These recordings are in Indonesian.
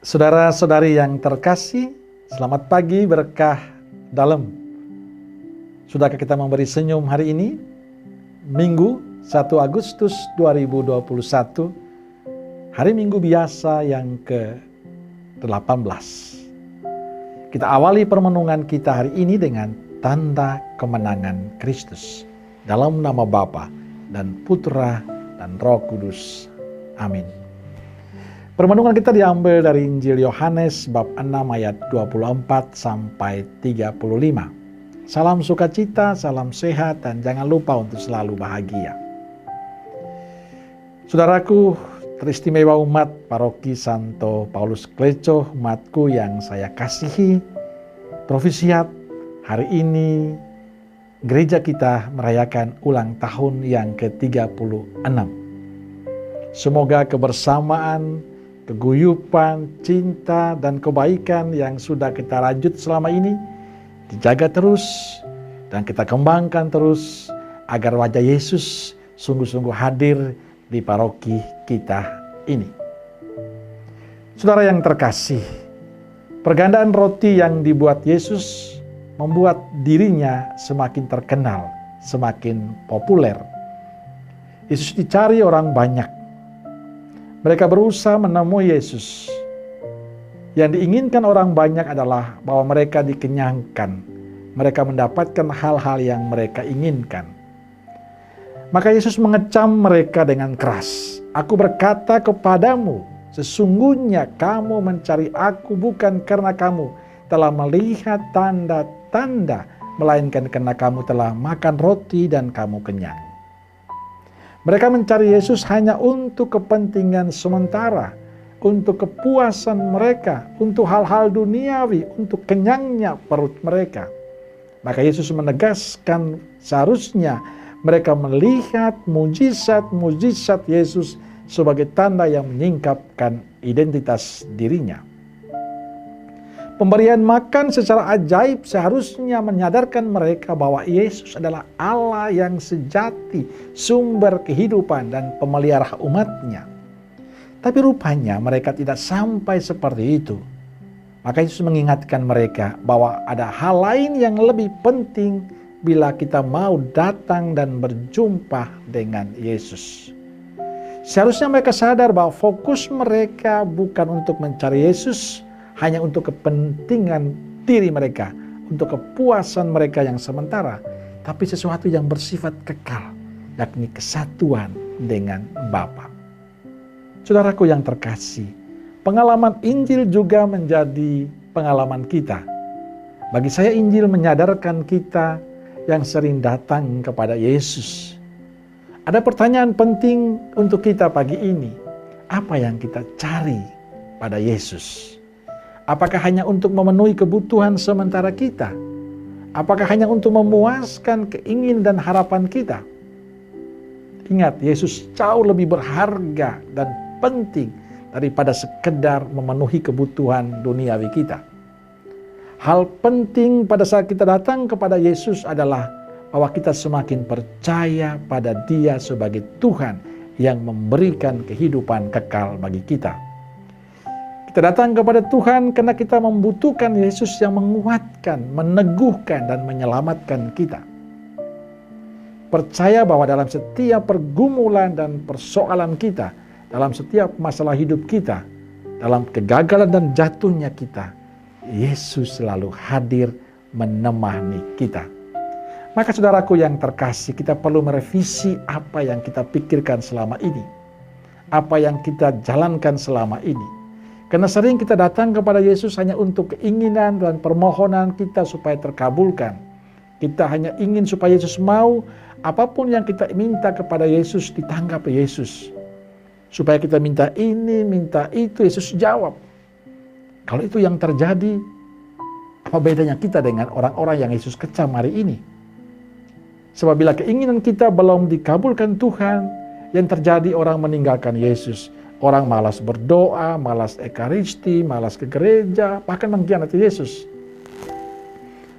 Saudara-saudari yang terkasih, selamat pagi berkah dalam. Sudahkah kita memberi senyum hari ini? Minggu 1 Agustus 2021, hari Minggu biasa yang ke-18. Kita awali permenungan kita hari ini dengan tanda kemenangan Kristus. Dalam nama Bapa dan Putra dan Roh Kudus. Amin. Permenungan kita diambil dari Injil Yohanes bab 6 ayat 24 sampai 35. Salam sukacita, salam sehat, dan jangan lupa untuk selalu bahagia. Saudaraku, teristimewa umat Paroki Santo Paulus Kleco, umatku yang saya kasihi, Profisiat, hari ini gereja kita merayakan ulang tahun yang ke-36. Semoga kebersamaan, keguyupan, cinta, dan kebaikan yang sudah kita rajut selama ini dijaga terus dan kita kembangkan terus agar wajah Yesus sungguh-sungguh hadir di paroki kita ini. Saudara yang terkasih, pergandaan roti yang dibuat Yesus membuat dirinya semakin terkenal, semakin populer. Yesus dicari orang banyak. Mereka berusaha menemui Yesus. Yang diinginkan orang banyak adalah bahwa mereka dikenyangkan. Mereka mendapatkan hal-hal yang mereka inginkan. Maka Yesus mengecam mereka dengan keras. Aku berkata kepadamu, sesungguhnya kamu mencari aku bukan karena kamu telah melihat tanda-tanda, melainkan karena kamu telah makan roti dan kamu kenyang. Mereka mencari Yesus hanya untuk kepentingan sementara, untuk kepuasan mereka, untuk hal-hal duniawi, untuk kenyangnya perut mereka. Maka Yesus menegaskan seharusnya mereka melihat mujizat-mujizat Yesus sebagai tanda yang menyingkapkan identitas dirinya. Pemberian makan secara ajaib seharusnya menyadarkan mereka bahwa Yesus adalah Allah yang sejati, sumber kehidupan dan pemelihara umatnya. Tapi rupanya mereka tidak sampai seperti itu. Maka Yesus mengingatkan mereka bahwa ada hal lain yang lebih penting bila kita mau datang dan berjumpa dengan Yesus. Seharusnya mereka sadar bahwa fokus mereka bukan untuk mencari Yesus, hanya untuk kepentingan diri mereka, untuk kepuasan mereka yang sementara, tapi sesuatu yang bersifat kekal, yakni kesatuan dengan Bapa. Saudaraku yang terkasih, pengalaman Injil juga menjadi pengalaman kita. Bagi saya Injil menyadarkan kita yang sering datang kepada Yesus. Ada pertanyaan penting untuk kita pagi ini. Apa yang kita cari pada Yesus? Apakah hanya untuk memenuhi kebutuhan sementara kita? Apakah hanya untuk memuaskan keinginan dan harapan kita? Ingat, Yesus jauh lebih berharga dan penting daripada sekedar memenuhi kebutuhan duniawi kita. Hal penting pada saat kita datang kepada Yesus adalah bahwa kita semakin percaya pada Dia sebagai Tuhan yang memberikan kehidupan kekal bagi kita. Kita datang kepada Tuhan karena kita membutuhkan Yesus yang menguatkan, meneguhkan, dan menyelamatkan kita. Percaya bahwa dalam setiap pergumulan dan persoalan kita, dalam setiap masalah hidup kita, dalam kegagalan dan jatuhnya kita, Yesus selalu hadir menemani kita. Maka saudaraku yang terkasih, kita perlu merevisi apa yang kita pikirkan selama ini, apa yang kita jalankan selama ini. Karena sering kita datang kepada Yesus hanya untuk keinginan dan permohonan kita supaya terkabulkan. Kita hanya ingin supaya Yesus mau, apapun yang kita minta kepada Yesus ditangkap Yesus. Supaya kita minta ini, minta itu, Yesus jawab. Kalau itu yang terjadi, apa bedanya kita dengan orang-orang yang Yesus kecam hari ini? Sebab bila keinginan kita belum dikabulkan Tuhan, yang terjadi orang meninggalkan Yesus. Orang malas berdoa, malas ekaristi, malas ke gereja, bahkan mengkhianati Yesus.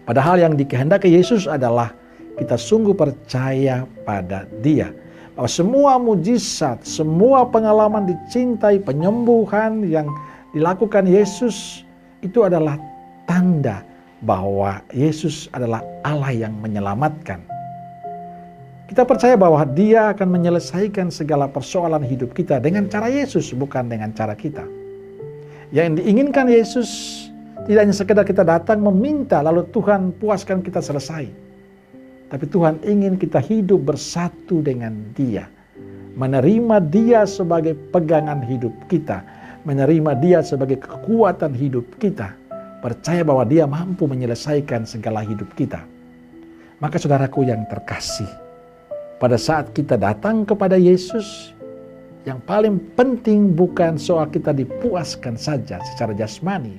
Padahal yang dikehendaki Yesus adalah kita sungguh percaya pada Dia. Bahwa semua mujizat, semua pengalaman dicintai, penyembuhan yang dilakukan Yesus itu adalah tanda bahwa Yesus adalah Allah yang menyelamatkan. Kita percaya bahwa Dia akan menyelesaikan segala persoalan hidup kita dengan cara Yesus, bukan dengan cara kita. Yang diinginkan Yesus tidak hanya sekedar kita datang meminta lalu Tuhan puaskan kita selesai. Tapi Tuhan ingin kita hidup bersatu dengan Dia. Menerima Dia sebagai pegangan hidup kita. Menerima Dia sebagai kekuatan hidup kita. Percaya bahwa Dia mampu menyelesaikan segala hidup kita. Maka saudaraku yang terkasih, pada saat kita datang kepada Yesus, yang paling penting bukan soal kita dipuaskan saja secara jasmani,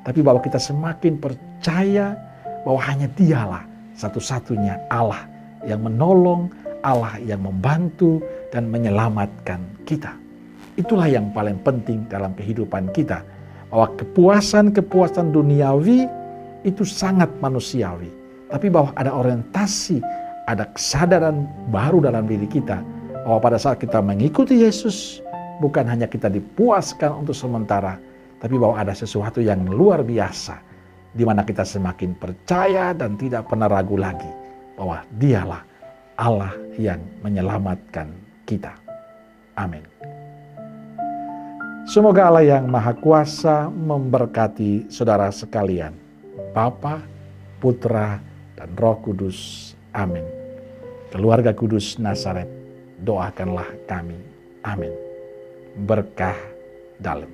tapi bahwa kita semakin percaya bahwa hanya Dialah satu-satunya Allah yang menolong, Allah yang membantu dan menyelamatkan kita. Itulah yang paling penting dalam kehidupan kita. Bahwa kepuasan duniawi itu sangat manusiawi. Tapi bahwa ada orientasi, ada kesadaran baru dalam diri kita. Bahwa pada saat kita mengikuti Yesus, bukan hanya kita dipuaskan untuk sementara, tapi bahwa ada sesuatu yang luar biasa, di mana kita semakin percaya dan tidak pernah ragu lagi bahwa Dialah Allah yang menyelamatkan kita. Amin. Semoga Allah yang Maha Kuasa memberkati saudara sekalian, Bapa, Putra, dan Roh Kudus. Amin. Keluarga Kudus Nazaret, doakanlah kami. Amin. Berkah dalam.